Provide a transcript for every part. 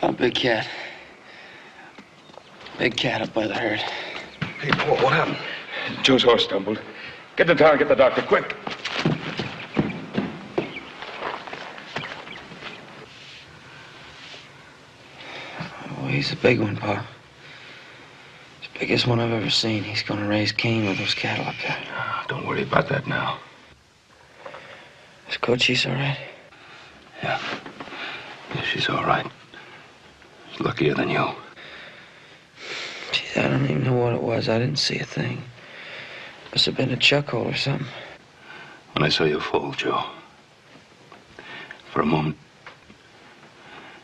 Oh, big cat. Big cat up by the herd. Hey, what happened? Joe's horse stumbled. Get the town, get the doctor, quick. Oh, he's a big one, Pa. He's the biggest one I've ever seen. He's gonna raise Cain with those cattle up there. Don't worry about that now. Is Cochise all right? Yeah. She's all right. She's luckier than you. Gee, I don't even know what it was. I didn't see a thing. Must have been a chuck hole or something. When I saw you fall, Joe, for a moment,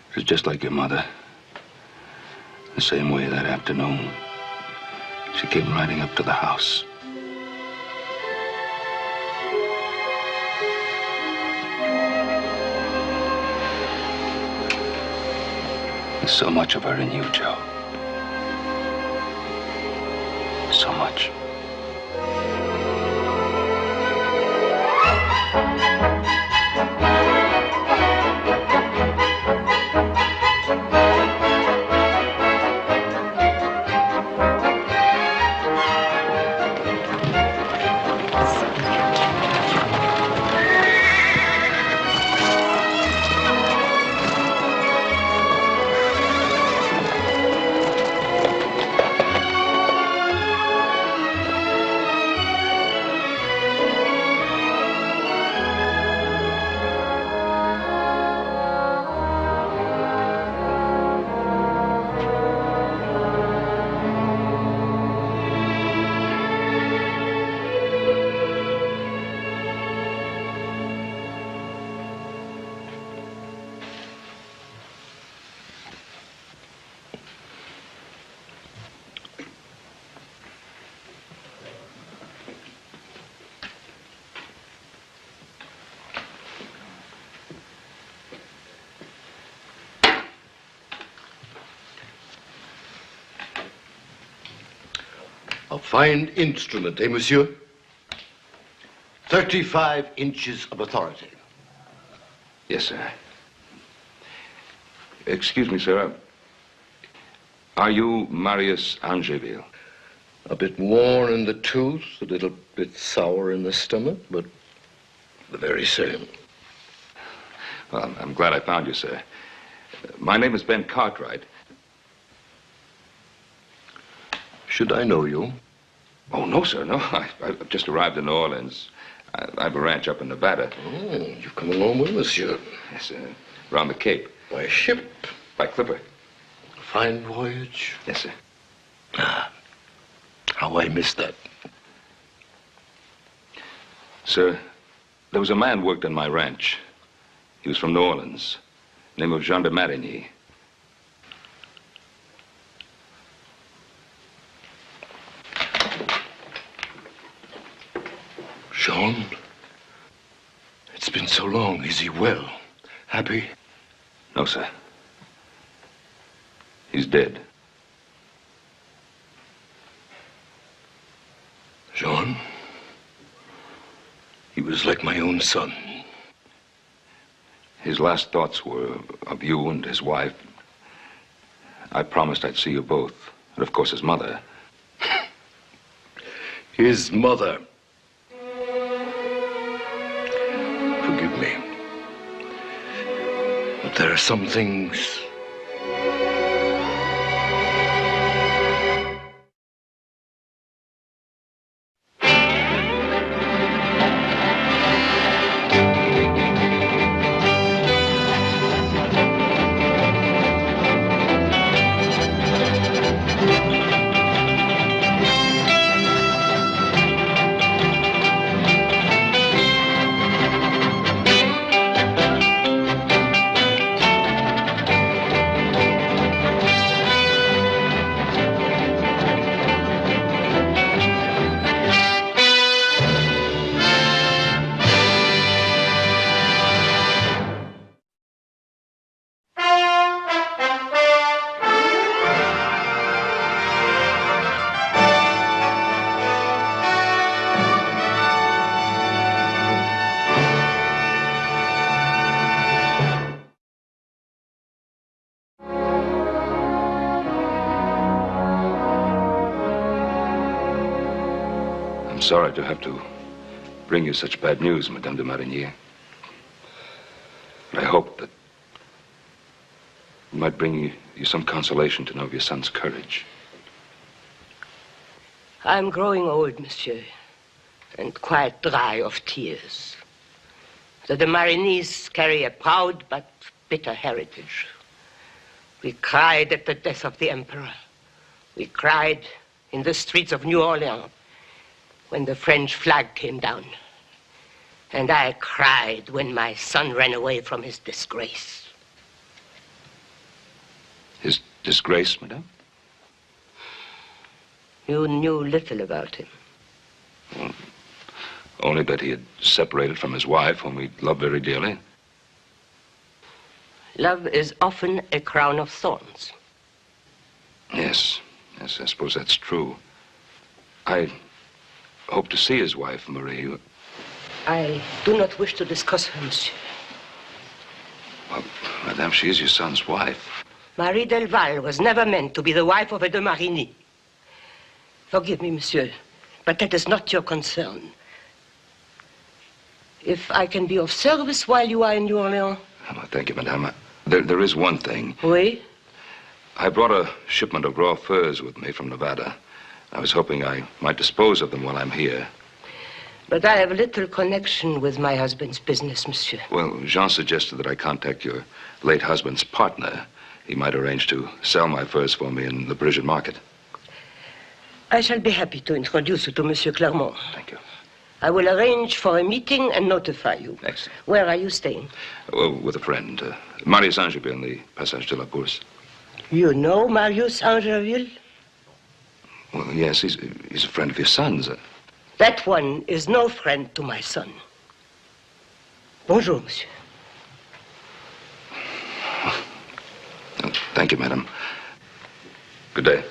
it was just like your mother. The same way that afternoon, she came riding up to the house. There's so much of her in you, Joe. So much. A fine instrument, eh, monsieur? 35 inches of authority. Yes, sir. Excuse me, sir. Are you Marius Angeville? A bit worn in the tooth, a little bit sour in the stomach, but the very same. Well, I'm glad I found you, sir. My name is Ben Cartwright. Should I know you? Oh, no, sir, no. I've just arrived in New Orleans. I have a ranch up in Nevada. Oh, you've come along with monsieur. Yes, sir. Around the Cape. By ship? By clipper. A fine voyage? Yes, sir. Ah, how I missed that. Sir, there was a man worked on my ranch. He was from New Orleans. Name of Jean de Marigny. Jean? It's been so long. Is he well? Happy? No, sir. He's dead. Jean? He was like my own son. His last thoughts were of you and his wife. I promised I'd see you both. And, of course, his mother. His mother. Forgive me. But there are some things... sorry to have to bring you such bad news, Madame de Marigny. But I hope that it might bring you some consolation to know of your son's courage. I'm growing old, monsieur, and quite dry of tears. The de Marignys carry a proud but bitter heritage. We cried at the death of the Emperor. We cried in the streets of New Orleans when the French flag came down. And I cried when my son ran away from his disgrace. His disgrace, madame? You knew little about him. Well, only that he had separated from his wife, whom he loved very dearly. Love is often a crown of thorns. Yes, I suppose that's true. I hope to see his wife, Marie. I do not wish to discuss her, monsieur. Well, madame, she is your son's wife. Marie Delval was never meant to be the wife of a de Marigny. Forgive me, monsieur, but that is not your concern. If I can be of service while you are in New Orleans... Oh, thank you, madame. There is one thing. Oui? I brought a shipment of raw furs with me from Nevada. I was hoping I might dispose of them while I'm here. But I have little connection with my husband's business, monsieur. Well, Jean suggested that I contact your late husband's partner. He might arrange to sell my furs for me in the Parisian market. I shall be happy to introduce you to Monsieur Clermont. Thank you. I will arrange for a meeting and notify you. Excellent. Where are you staying? Well, with a friend. Marius Angeville in the Passage de la Bourse. You know Marius Angeville? Well, yes, he's a friend of your son's. That one is no friend to my son. Bonjour, monsieur. Oh, thank you, madam. Good day.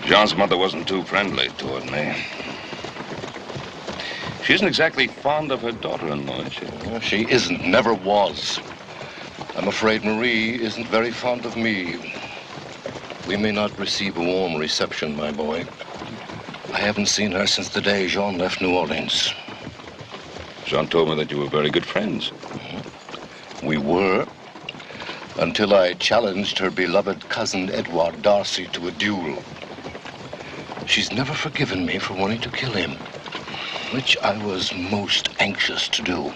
Jean's mother wasn't too friendly toward me. She isn't exactly fond of her daughter-in-law, is she? Well, she isn't, never was. I'm afraid Marie isn't very fond of me. We may not receive a warm reception, my boy. I haven't seen her since the day Jean left New Orleans. Jean told me that you were very good friends. We were, until I challenged her beloved cousin Edouard Darcy to a duel. She's never forgiven me for wanting to kill him, which I was most anxious to do.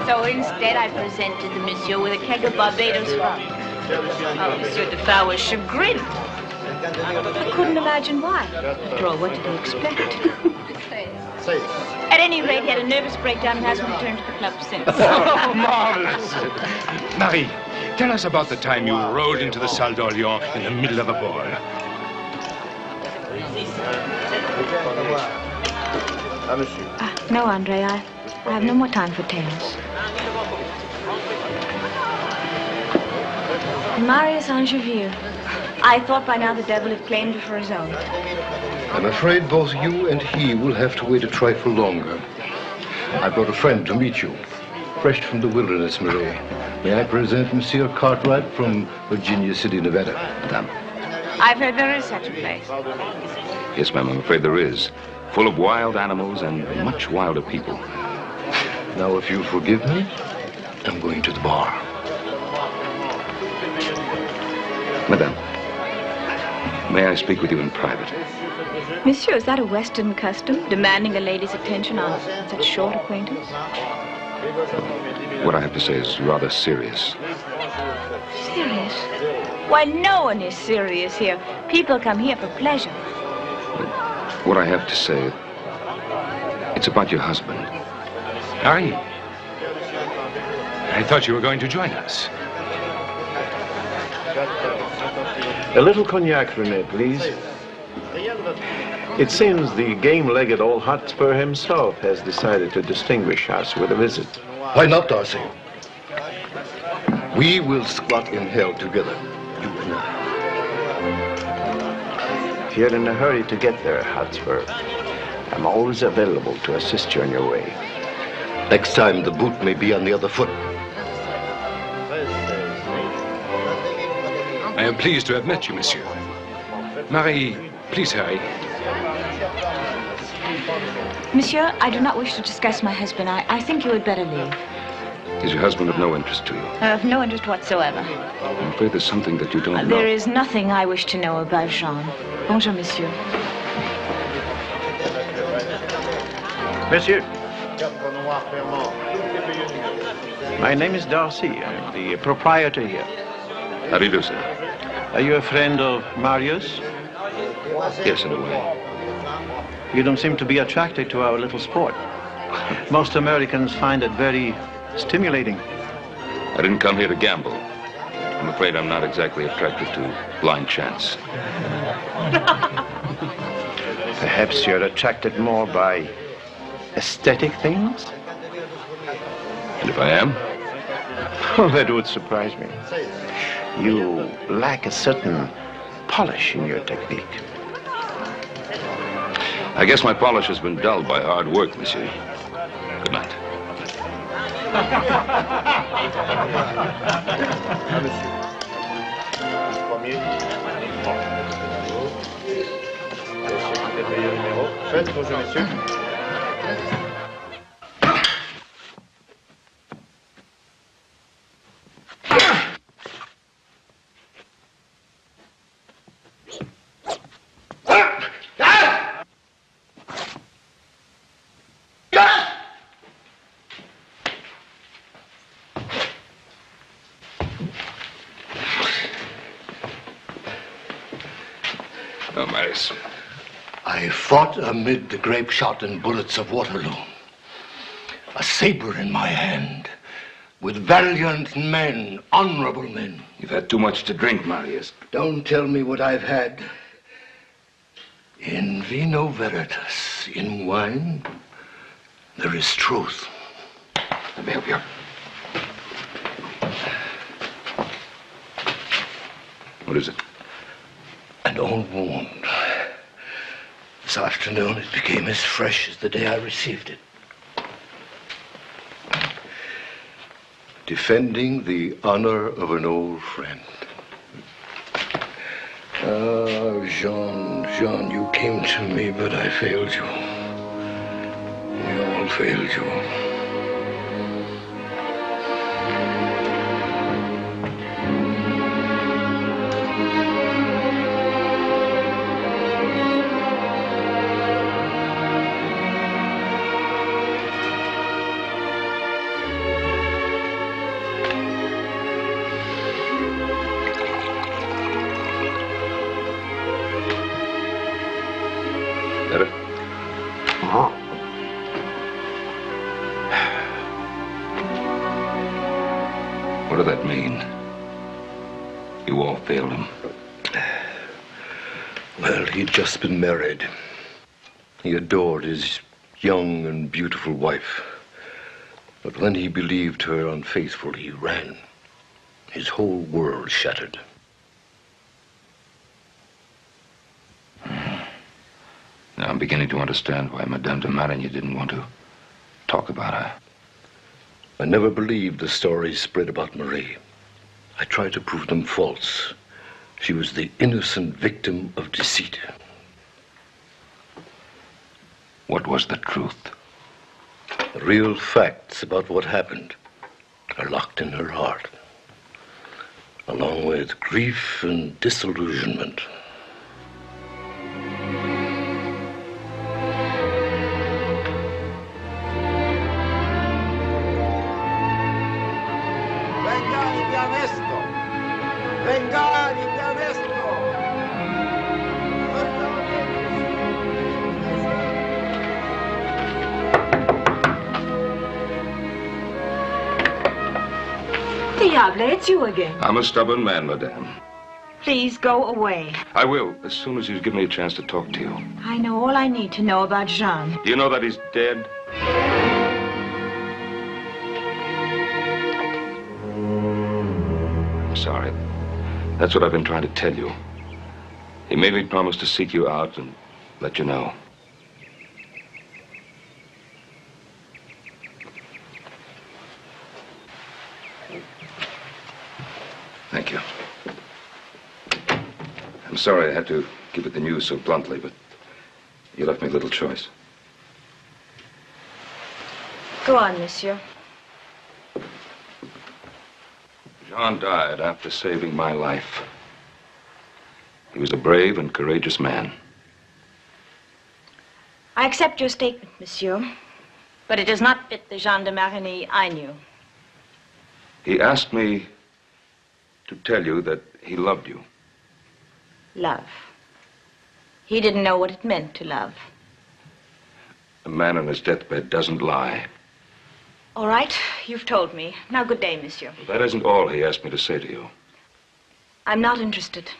So instead, I presented the monsieur with a keg of Barbados rum. Oh, Monsieur Defoe was chagrined. I couldn't imagine why. After all, what did he expect? At any rate, he had a nervous breakdown and hasn't returned to the club since. Oh, marvelous! Marie, tell us about the time you rode into the Salle d'Orléans in the middle of a ball. No, Andre, I have no more time for tales. Marius Angeville. I thought by now the devil had claimed her for his own. I'm afraid both you and he will have to wait a trifle longer. I brought a friend to meet you, fresh from the wilderness, Marie. May I present Monsieur Cartwright from Virginia City, Nevada? Madame. I've heard there is such a place. Yes, ma'am, I'm afraid there is. Full of wild animals and much wilder people. Now, if you forgive me, I'm going to the bar. Madame, may I speak with you in private? Monsieur, is that a Western custom, demanding a lady's attention on such short acquaintance? What I have to say is rather serious. Serious? Why, no one is serious here. People come here for pleasure. What I have to say, it's about your husband. Harry, I thought you were going to join us. A little cognac, René, please. It seems the game-legged old Hotspur himself has decided to distinguish us with a visit. Why not, Darcy? We will squat in hell together, you and I. If you're in a hurry to get there, Hotspur, I'm always available to assist you on your way. Next time, the boot may be on the other foot. I am pleased to have met you, monsieur. Marie, please hurry. Monsieur, I do not wish to discuss my husband. I think you had better leave. Is your husband of no interest to you? Of no interest whatsoever. I'm afraid there's something that you don't know. There is nothing I wish to know about Jean. Bonjour, monsieur. Monsieur. My name is Darcy. I'm the proprietor here. How do you do, sir? Are you a friend of Marius? Yes, in a way. You don't seem to be attracted to our little sport. Most Americans find it very stimulating. I didn't come here to gamble. I'm afraid I'm not exactly attracted to blind chance. Perhaps you're attracted more by aesthetic things? And if I am? Oh, that would surprise me. You lack a certain polish in your technique. I guess my polish has been dulled by hard work, monsieur. Good night. No, Marius. I fought amid the grape shot and bullets of Waterloo. A saber in my hand, with valiant men, honorable men. You've had too much to drink, Marius. Don't tell me what I've had. In vino veritas, in wine, there is truth. Let me help you. What is it? An old wound. This afternoon it became as fresh as the day I received it. Defending the honor of an old friend. Ah, Jean, you came to me, but I failed you. We all failed you. What did that mean? You all failed him. Well, he'd just been married. He adored his young and beautiful wife. But when he believed her unfaithful, he ran. His whole world shattered. Now I'm beginning to understand why Madame de Marigny didn't want to talk about her. I never believed the stories spread about Marie. I tried to prove them false. She was the innocent victim of deceit. What was the truth? The real facts about what happened are locked in her heart, along with grief and disillusionment. Diable, it's you again. I'm a stubborn man, madame. Please go away. I will, as soon as you give me a chance to talk to you. I know all I need to know about Jean. Do you know that he's dead? I'm sorry. That's what I've been trying to tell you. He made me promise to seek you out and let you know. Thank you. I'm sorry I had to give it the news so bluntly, but you left me little choice. Go on, monsieur. Jean died after saving my life. He was a brave and courageous man. I accept your statement, monsieur, but it does not fit the Jean de Marigny I knew. He asked me to tell you that he loved you. Love. He didn't know what it meant to love. A man on his deathbed doesn't lie. All right, you've told me. Now, good day, monsieur. That isn't all he asked me to say to you. I'm not interested.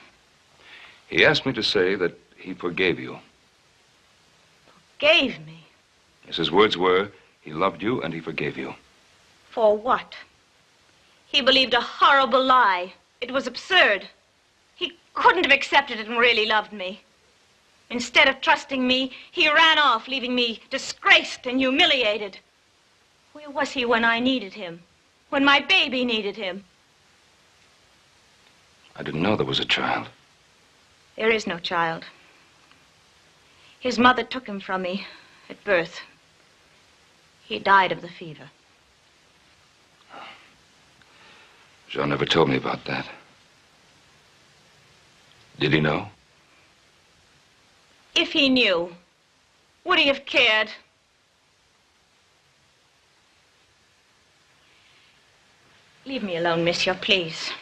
He asked me to say that he forgave you. Gave me? Yes, his words were, he loved you and he forgave you. For what? He believed a horrible lie. It was absurd. He couldn't have accepted it and really loved me. Instead of trusting me, he ran off, leaving me disgraced and humiliated. Where was he when I needed him? When my baby needed him? I didn't know there was a child. There is no child. His mother took him from me at birth. He died of the fever. Jean never told me about that. Did he know? If he knew, would he have cared? Leave me alone, monsieur, please.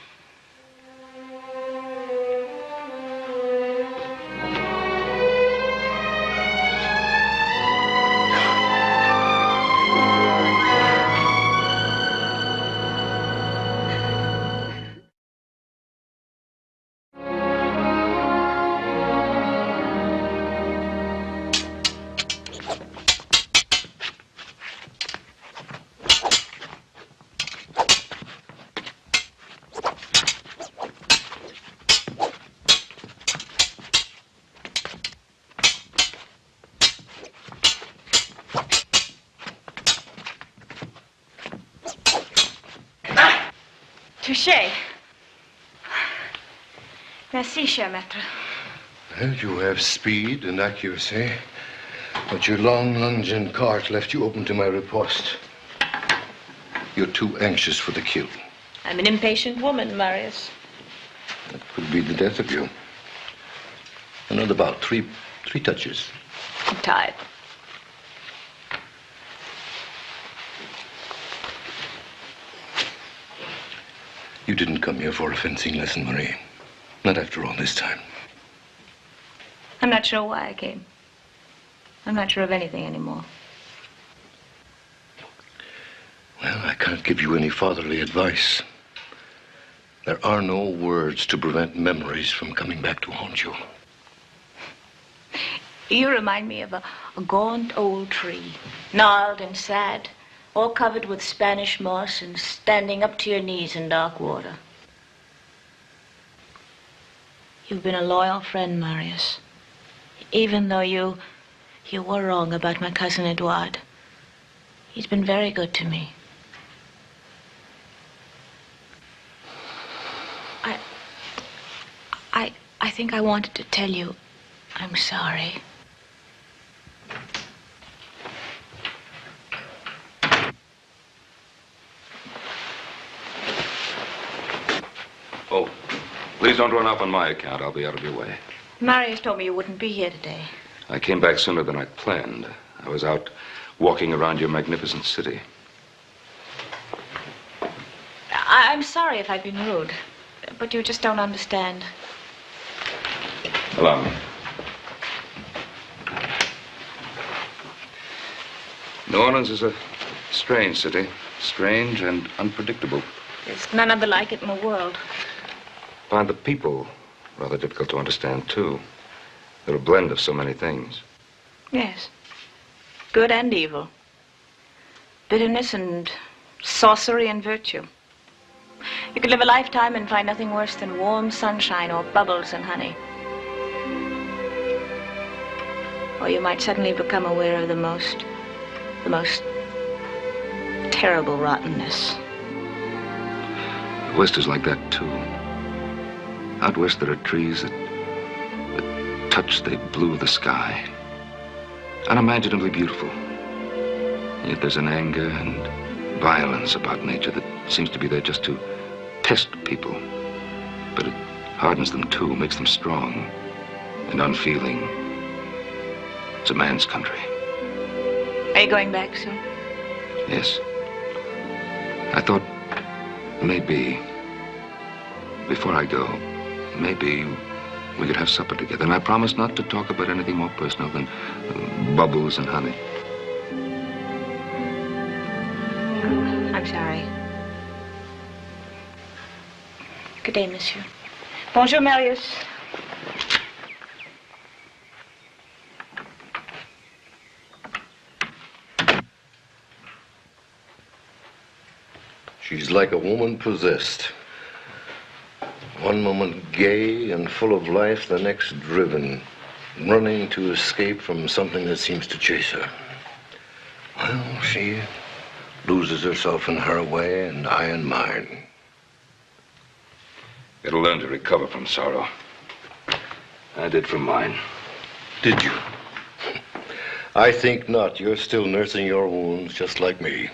Touché. Merci, cher maître. Well, you have speed and accuracy, but your long lunge and cart left you open to my riposte. You're too anxious for the kill. I'm an impatient woman, Marius. That could be the death of you. Another about three touches. I'm tired. You didn't come here for a fencing lesson, Marie. Not after all this time. I'm not sure why I came. I'm not sure of anything anymore. Well, I can't give you any fatherly advice. There are no words to prevent memories from coming back to haunt you. You remind me of a gaunt old tree, gnarled and sad, all covered with Spanish moss and standing up to your knees in dark water. You've been a loyal friend, Marius. Even though you were wrong about my cousin Edouard. He's been very good to me. I think I wanted to tell you I'm sorry. Oh, please don't run off on my account. I'll be out of your way. Marius told me you wouldn't be here today. I came back sooner than I planned. I was out walking around your magnificent city. I'm sorry if I've been rude, but you just don't understand. Allow me. New Orleans is a strange city. Strange and unpredictable. There's none other like it in the world. Find the people Rather difficult to understand, too. They're a blend of so many things. Yes. Good and evil. Bitterness and sorcery and virtue. You could live a lifetime and find nothing worse than warm sunshine or bubbles and honey. Or you might suddenly become aware of the most terrible rottenness. The West is like that, too. Out West, there are trees that touch the blue of the sky. Unimaginably beautiful. Yet there's an anger and violence about nature that seems to be there just to test people. But it hardens them, too, makes them strong and unfeeling. It's a man's country. Are you going back soon? Yes. I thought maybe, before I go, maybe we could have supper together. And I promised not to talk about anything more personal than bubbles and honey. I'm sorry. Good day, monsieur. Bonjour, Marius. She's like a woman possessed. One moment gay and full of life, the next driven, running to escape from something that seems to chase her. Well, she loses herself in her way and I in mine. It'll learn to recover from sorrow. I did from mine. Did you? I think not. You're still nursing your wounds just like me.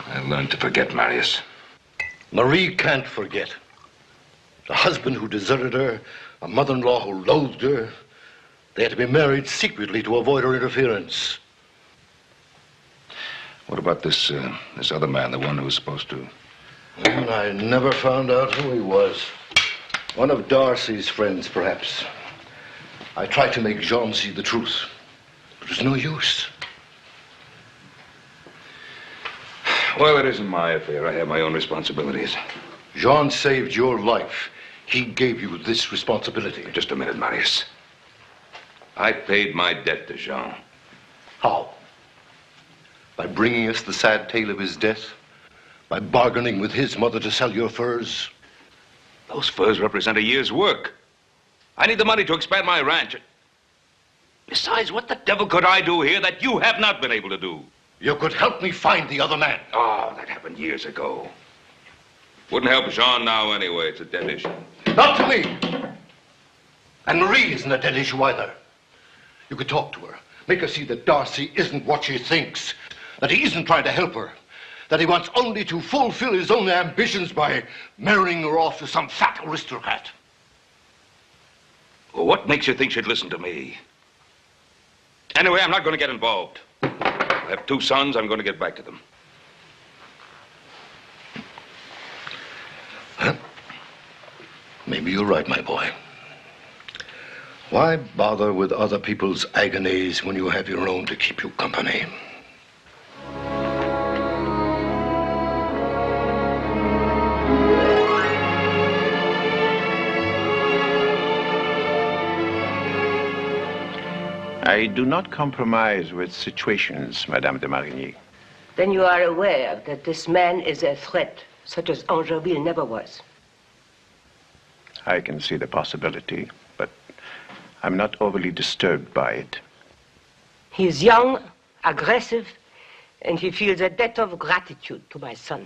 I learned to forget, Marius. Marie can't forget. A husband who deserted her, a mother-in-law who loathed her. They had to be married secretly to avoid her interference. What about this other man, the one who was supposed to? Well, I never found out who he was. One of Darcy's friends, perhaps. I tried to make Jean see the truth, but it was no use. Well, it isn't my affair. I have my own responsibilities. Jean saved your life. He gave you this responsibility. Just a minute, Marius. I paid my debt to Jean. How? By bringing us the sad tale of his death? By bargaining with his mother to sell your furs? Those furs represent a year's work. I need the money to expand my ranch. Besides, what the devil could I do here that you have not been able to do? You could help me find the other man. Oh, that happened years ago. Wouldn't help Jean now anyway. It's a dead issue. Not to me. And Marie isn't a dead issue either. You could talk to her. Make her see that Darcy isn't what she thinks. That he isn't trying to help her. That he wants only to fulfill his own ambitions by marrying her off to some fat aristocrat. Well, what makes you think she'd listen to me? Anyway, I'm not going to get involved. I have 2 sons. I'm going to get back to them. Huh? Maybe you're right, my boy. Why bother with other people's agonies when you have your own to keep you company? I do not compromise with situations, Madame de Marigny. Then you are aware that this man is a threat, such as Angeville never was. I can see the possibility, but I'm not overly disturbed by it. He is young, aggressive, and he feels a debt of gratitude to my son.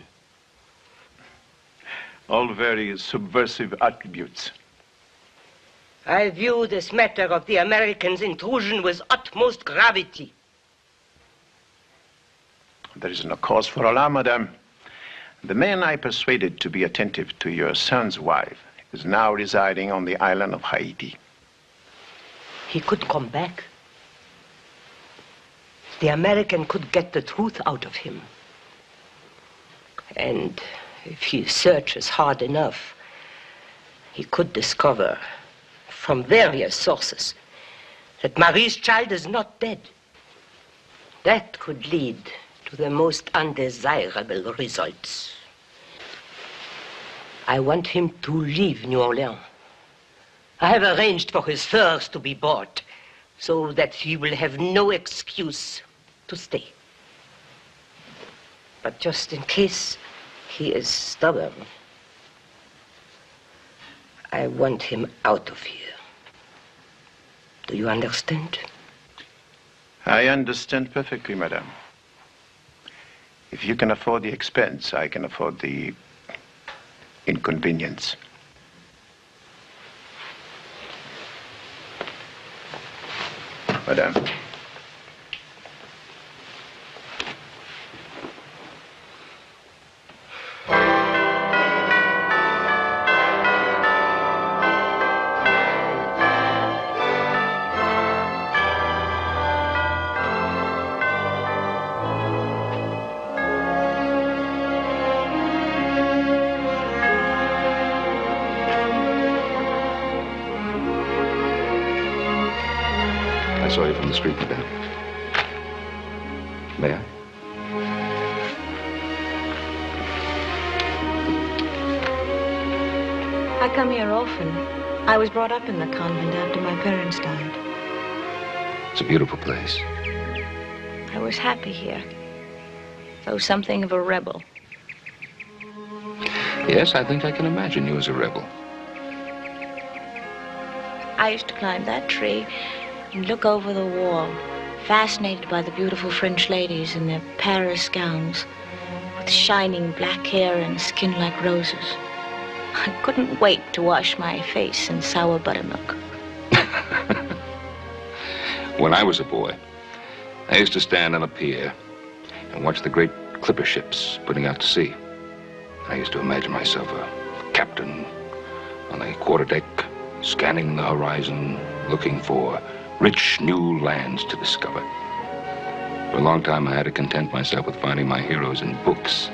All very subversive attributes. I view this matter of the Americans' intrusion with utmost gravity. There is no cause for alarm, madame. The man I persuaded to be attentive to your son's wife is now residing on the island of Haiti. He could come back. The American could get the truth out of him. And if he searches hard enough, he could discover from various sources that Marie's child is not dead. That could lead to the most undesirable results. I want him to leave New Orleans I have arranged for his furs to be bought so that he will have no excuse to stay. But just in case he is stubborn, I want him out of here. Do you understand? I understand perfectly, madame. If you can afford the expense, I can afford the inconvenience. Madame. I saw you from the street, madame. May I? I come here often. I was brought up in the convent after my parents died. It's a beautiful place. I was happy here, though something of a rebel. Yes, I think I can imagine you as a rebel. I used to climb that tree and look over the wall, fascinated by the beautiful French ladies in their Paris gowns, with shining black hair and skin like roses. I couldn't wait to wash my face in sour buttermilk. When I was a boy, I used to stand on a pier and watch the great clipper ships putting out to sea. I used to imagine myself a captain on the quarterdeck, scanning the horizon, looking for rich new lands to discover. For a long time, I had to content myself with finding my heroes in books.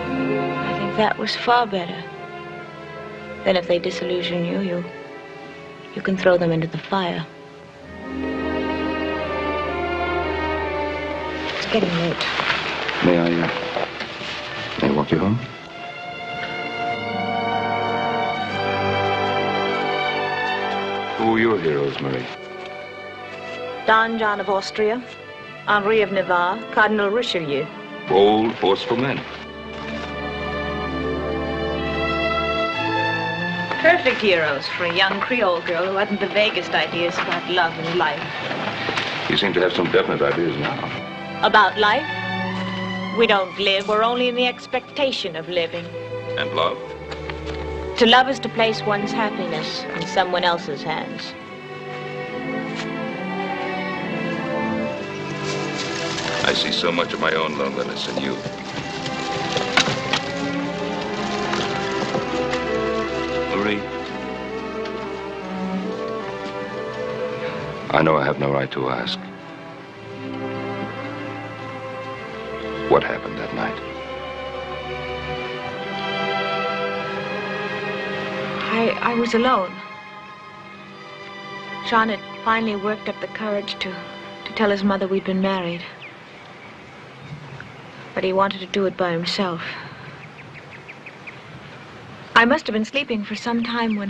I think that was far better. Then if they disillusion you, you can throw them into the fire. It's getting late. May I walk you home? Who were your heroes, Marie? Don John of Austria, Henri of Navarre, Cardinal Richelieu. Bold, forceful men. Perfect heroes for a young Creole girl who hadn't the vaguest ideas about love and life. You seem to have some definite ideas now. About life? We don't live, we're only in the expectation of living. And love? To love is to place one's happiness in someone else's hands. I see so much of my own loneliness in you. Marie, I know I have no right to ask. What happened that night? I was alone. John had finally worked up the courage to tell his mother we'd been married. But he wanted to do it by himself. I must have been sleeping for some time when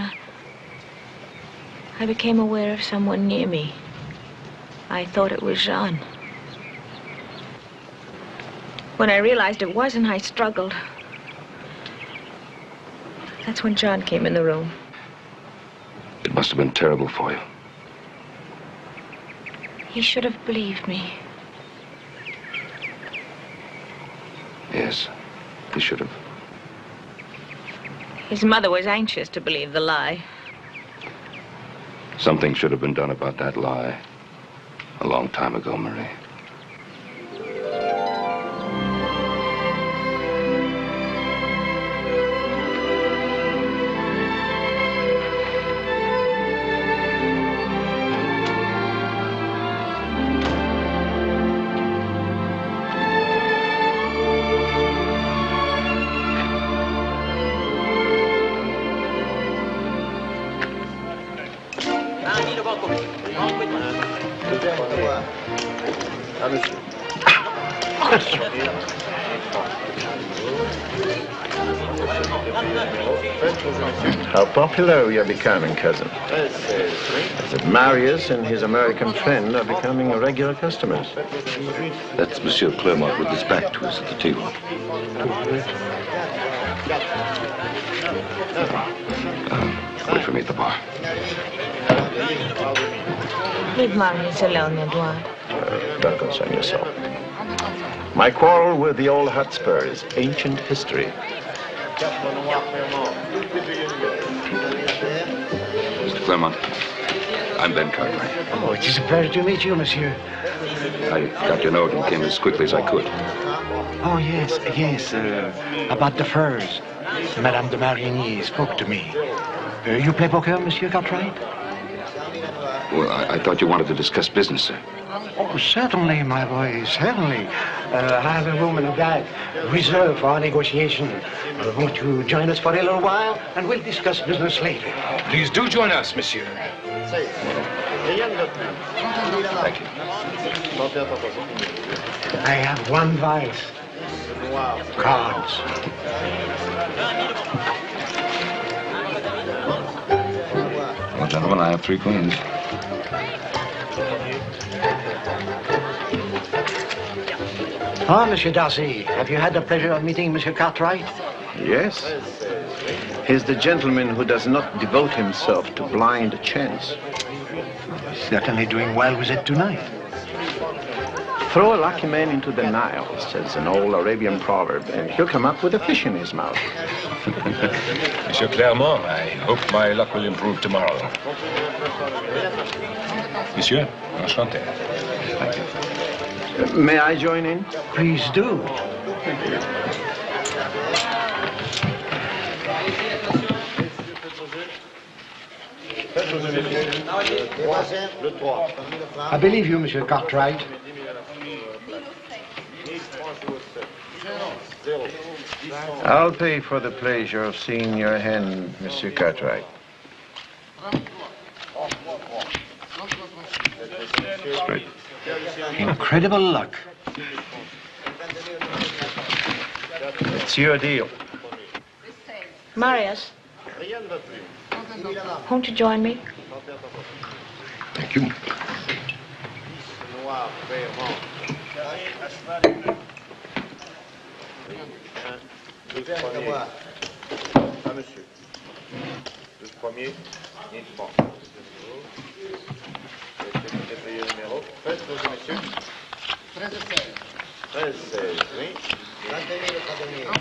I became aware of someone near me. I thought it was Jean. When I realized it wasn't, I struggled. That's when John came in the room. It must have been terrible for you. He should have believed me. Yes, he should have. His mother was anxious to believe the lie. Something should have been done about that lie a long time ago, Marie. How popular you're becoming, cousin. That Marius and his American friend are becoming regular customers. That's Monsieur Clermont with his back to us at the table. Wait for me at the bar. Leave Marius alone, Edouard. Don't concern yourself. My quarrel with the old Hotspur is ancient history. Mr. Clermont, I'm Ben Cartwright. Oh, it is a pleasure to meet you, monsieur. I got your note and came as quickly as I could. Oh, yes, about the furs. Madame de Marigny spoke to me. You play poker, Monsieur Cartwright? Well, I thought you wanted to discuss business, sir. Oh, certainly, my boy, certainly. I have a room in the back reserved for our negotiation. Won't you join us for a little while, and we'll discuss business later. Please do join us, monsieur. Thank you. I have one vice. Cards. Well, gentlemen, I have 3 queens. Ah, Monsieur Darcy, have you had the pleasure of meeting Monsieur Cartwright? Yes. He's the gentleman who does not devote himself to blind chance. Certainly doing well with it tonight. Throw a lucky man into the Nile, says an old Arabian proverb, and he'll come up with a fish in his mouth. Monsieur Clermont, I hope my luck will improve tomorrow. Monsieur, enchanté. Thank you. May I join in? Please do. I believe you, Monsieur Cartwright. I'll pay for the pleasure of seeing your hand, Monsieur Cartwright. Straight. Incredible luck. It's your deal. Marius, won't you join me? Thank you.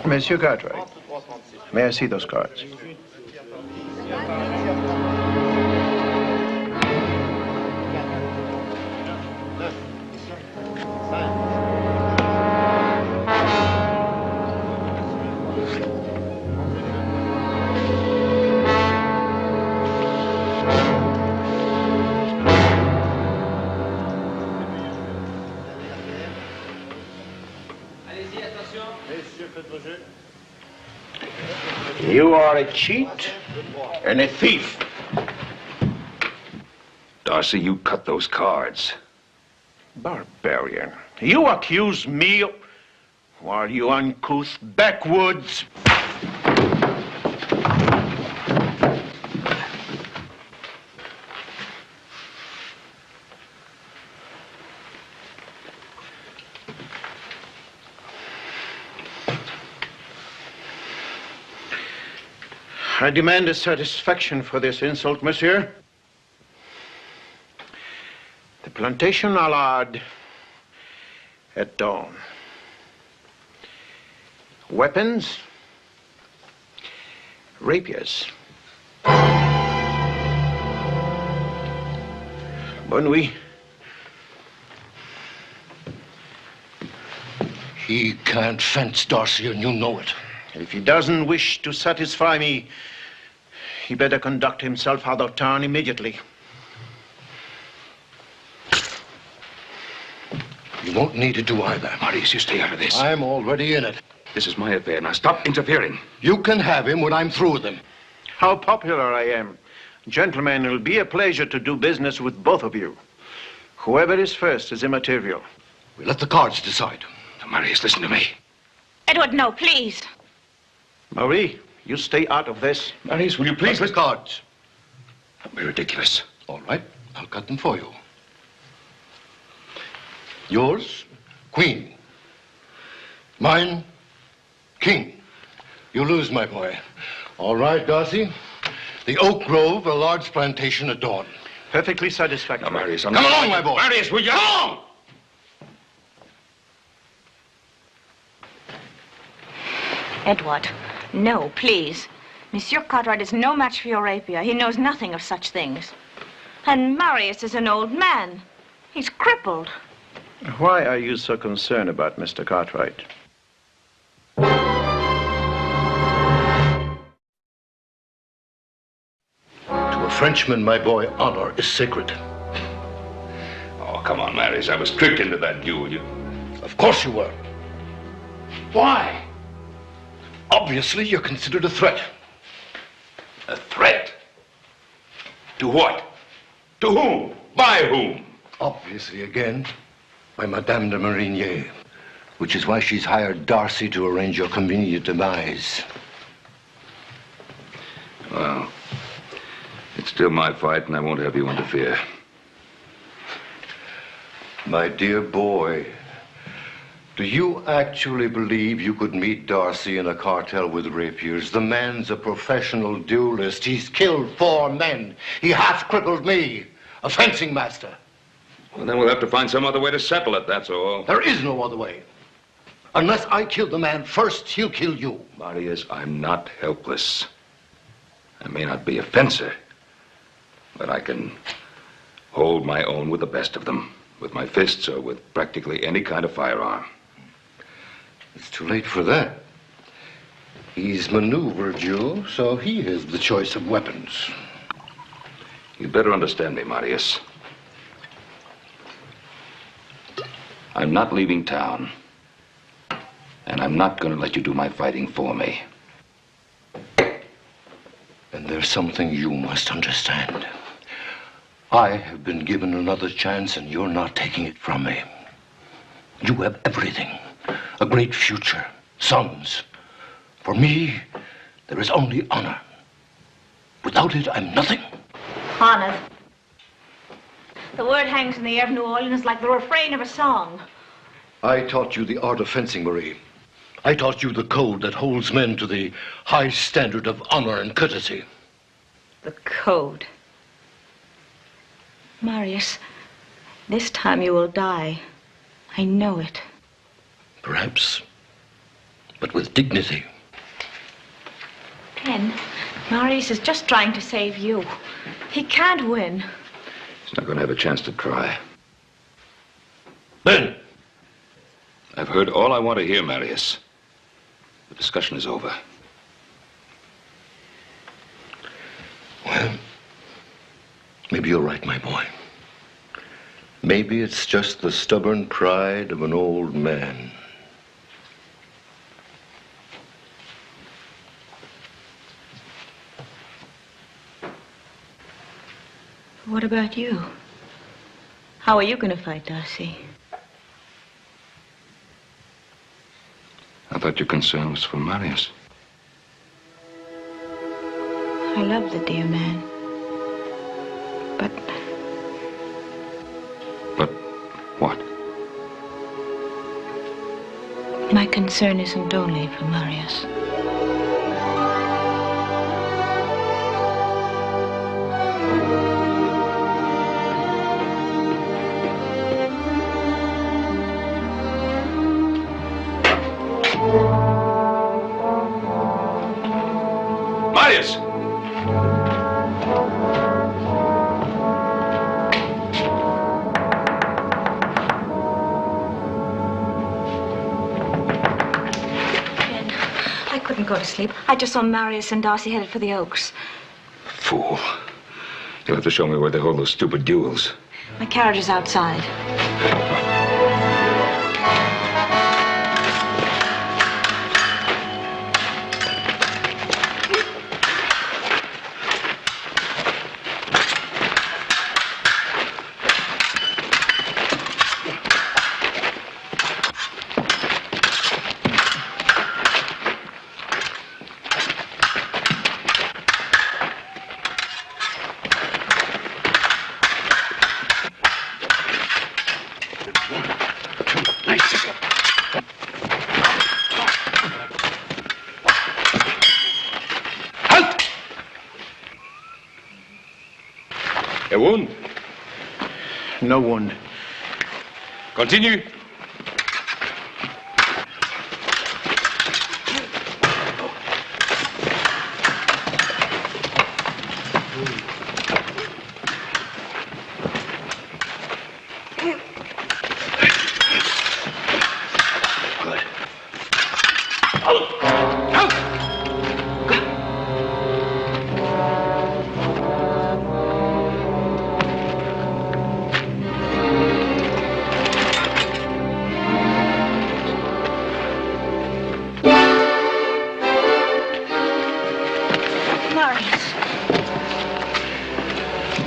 Monsieur Cartwright, may I see those cards? You are a cheat and a thief. Darcy, you cut those cards. Barbarian. You accuse me while you uncouth backwoods. I demand a satisfaction for this insult, monsieur. The plantation allard at dawn. Weapons, rapiers. Bonne nuit. He can't fence, Darcy, and you know it. If he doesn't wish to satisfy me, he better conduct himself out of town immediately. You won't need to do either. Marius, you stay out of this. I'm already in it. This is my affair. Now stop interfering. You can have him when I'm through with him. How popular I am. Gentlemen, it'll be a pleasure to do business with both of you. Whoever is first is immaterial. We let the cards decide. Marius, listen to me. Edward, no, please. Marie, you stay out of this. Marius, will you please Cut the cards. Don't be ridiculous. All right, I'll cut them for you. Yours, queen. Mine, king. You lose, my boy. All right, Darcy. The oak grove, a large plantation at dawn. Perfectly satisfactory. Now, Marius, Come along, my boy. Marius, will you? Come on! Edward, no, please. Monsieur Cartwright is no match for your rapier. He knows nothing of such things. And Marius is an old man. He's crippled. Why are you so concerned about Mr. Cartwright? To a Frenchman, my boy, honor is sacred. Oh, come on, Marius. I was tricked into that duel. Of course you were. Why? Obviously, you're considered a threat. A threat? To what? To whom? By whom? Obviously, again, by Madame de Marigny, which is why she's hired Darcy to arrange your convenient demise. Well, it's still my fight, and I won't have you interfere. My dear boy, do you actually believe you could meet Darcy in a cartel with rapiers? The man's a professional duelist. He's killed 4 men. He half-crippled me, a fencing master. Well, then we'll have to find some other way to settle it, that's all. There is no other way. Unless I kill the man first, he'll kill you. Marius, I'm not helpless. I may not be a fencer, but I can hold my own with the best of them, with my fists or with practically any kind of firearm. It's too late for that. He's maneuvered you, so he has the choice of weapons. You'd better understand me, Marius. I'm not leaving town, and I'm not going to let you do my fighting for me. And there's something you must understand. I have been given another chance, and you're not taking it from me. You have everything. A great future. Sons. For me, there is only honor. Without it, I'm nothing. Honor. The word hangs in the air of New Orleans like the refrain of a song. I taught you the art of fencing, Marie. I taught you the code that holds men to the high standard of honor and courtesy. The code. Marius, this time you will die. I know it. Perhaps, but with dignity. Ken, Marius is just trying to save you. He can't win. He's not going to have a chance to try. Ben! I've heard all I want to hear, Marius. The discussion is over. Well, maybe you're right, my boy. Maybe it's just the stubborn pride of an old man. What about you? How are you going to fight Darcy? I thought your concern was for Marius. I love the dear man. But What? my concern isn't only for Marius. Marius! I couldn't go to sleep. I just saw Marius and Darcy headed for the Oaks. Fool. You'll have to show me where they hold those stupid duels. My carriage is outside. wound? No wound. Continue.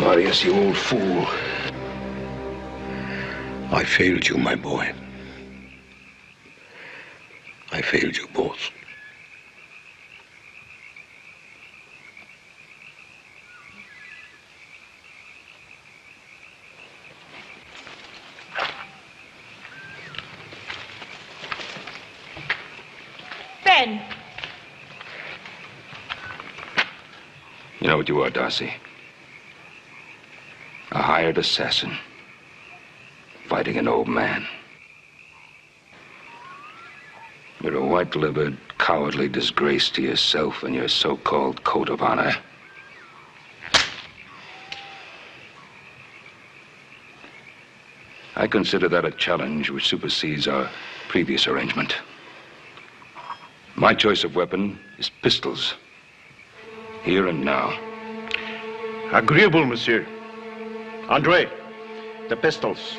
Marius, you old fool. I failed you, my boy. I failed you both. Ben! You know what you are, Darcy? A hired assassin. Fighting an old man. You're a white-livered, cowardly disgrace to yourself and your so-called code of honor. I consider that a challenge which supersedes our previous arrangement. My choice of weapon is pistols. Here and now. Agreeable, monsieur. Andre, the pistols.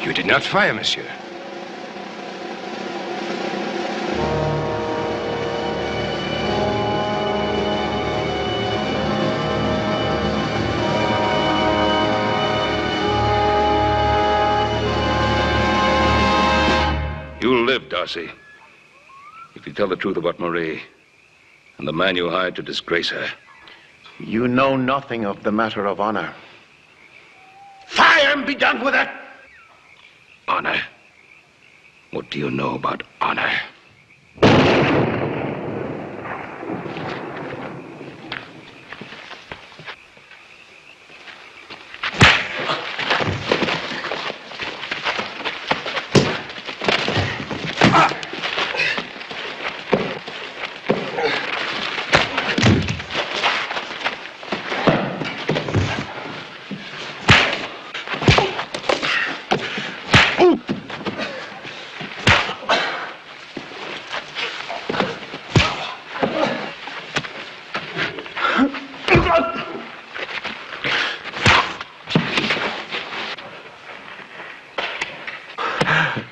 You did not fire, monsieur. You'll live, Darcy, if you tell the truth about Marie and the man you hired to disgrace her. You know nothing of the matter of honor. Fire and be done with it! Honor? What do you know about honor?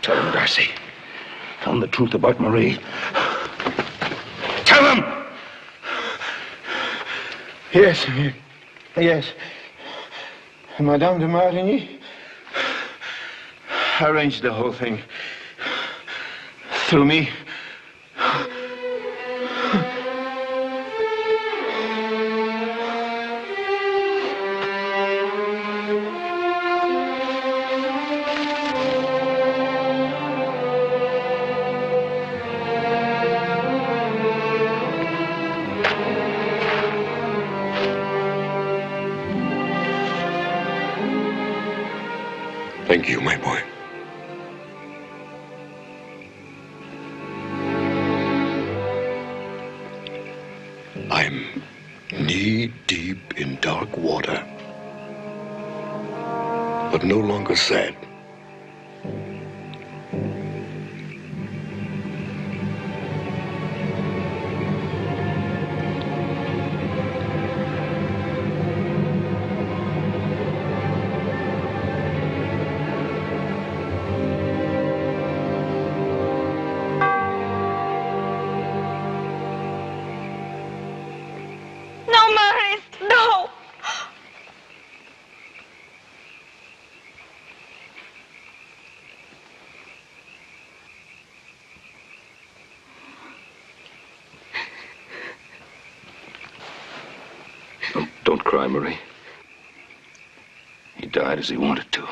Tell him, Darcy. Tell him the truth about Marie. Tell him! Yes, yes. Madame de Marigny arranged the whole thing. Through me. Thank you, my boy. I'm knee-deep in dark water, but no longer sad. Don't cry, Marie. He died as he wanted to.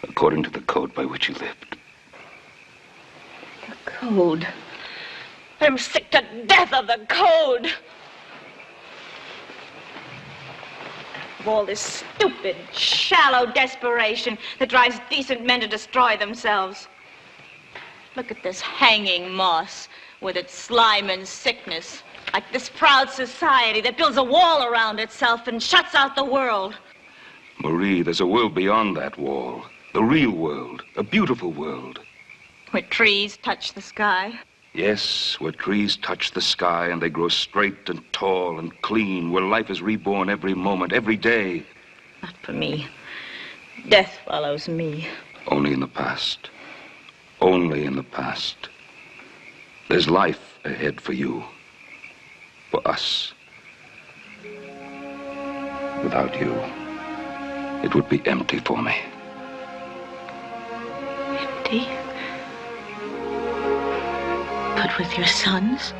According to the code by which he lived. The code. I'm sick to death of the code. Of all this stupid, shallow desperation that drives decent men to destroy themselves. Look at this hanging moss with its slime and sickness. Like this proud society that builds a wall around itself and shuts out the world. Marie, there's a world beyond that wall. The real world. A beautiful world. Where trees touch the sky. Yes, where trees touch the sky and they grow straight and tall and clean. Where life is reborn every moment, every day. Not for me. Death follows me. Only in the past. Only in the past. There's life ahead for you. For us. Without you, it would be empty for me. Empty? But with your sons?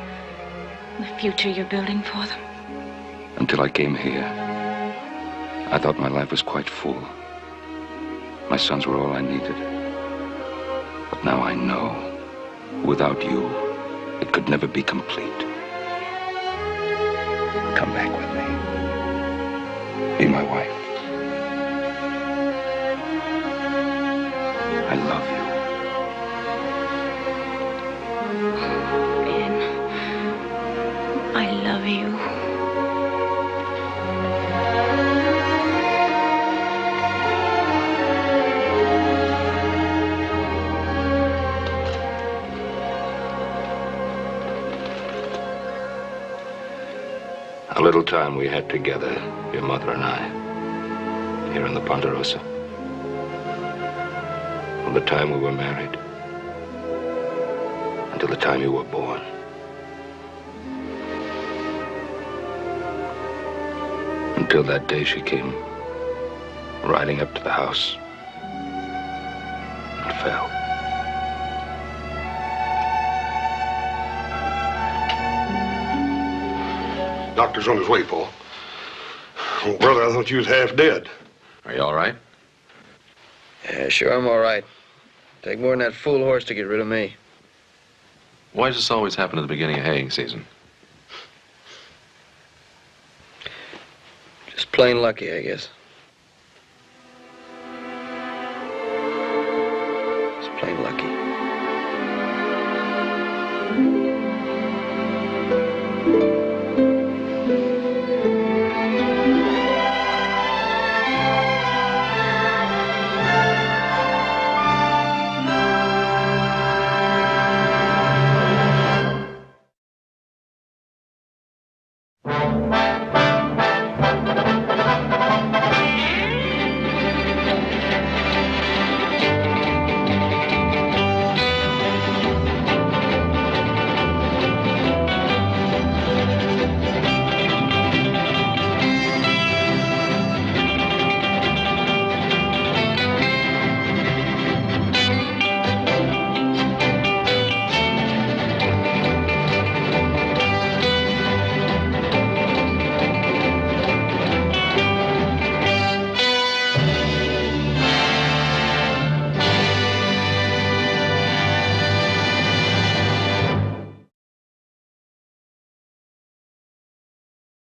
The future you're building for them? Until I came here, I thought my life was quite full. My sons were all I needed. But now I know, without you, it could never be complete. Come back with me. Be my wife. I love you. Ben, I love you. A little time we had together, your mother and I, here in the Ponderosa. From the time we were married until the time you were born. Until that day she came riding up to the house and fell. Doctor's on his way, Paul. Oh, brother, I thought you was half dead. Are you all right? Yeah, sure, I'm all right. Take more than that fool horse to get rid of me. Why does this always happen at the beginning of haying season? Just plain lucky, I guess.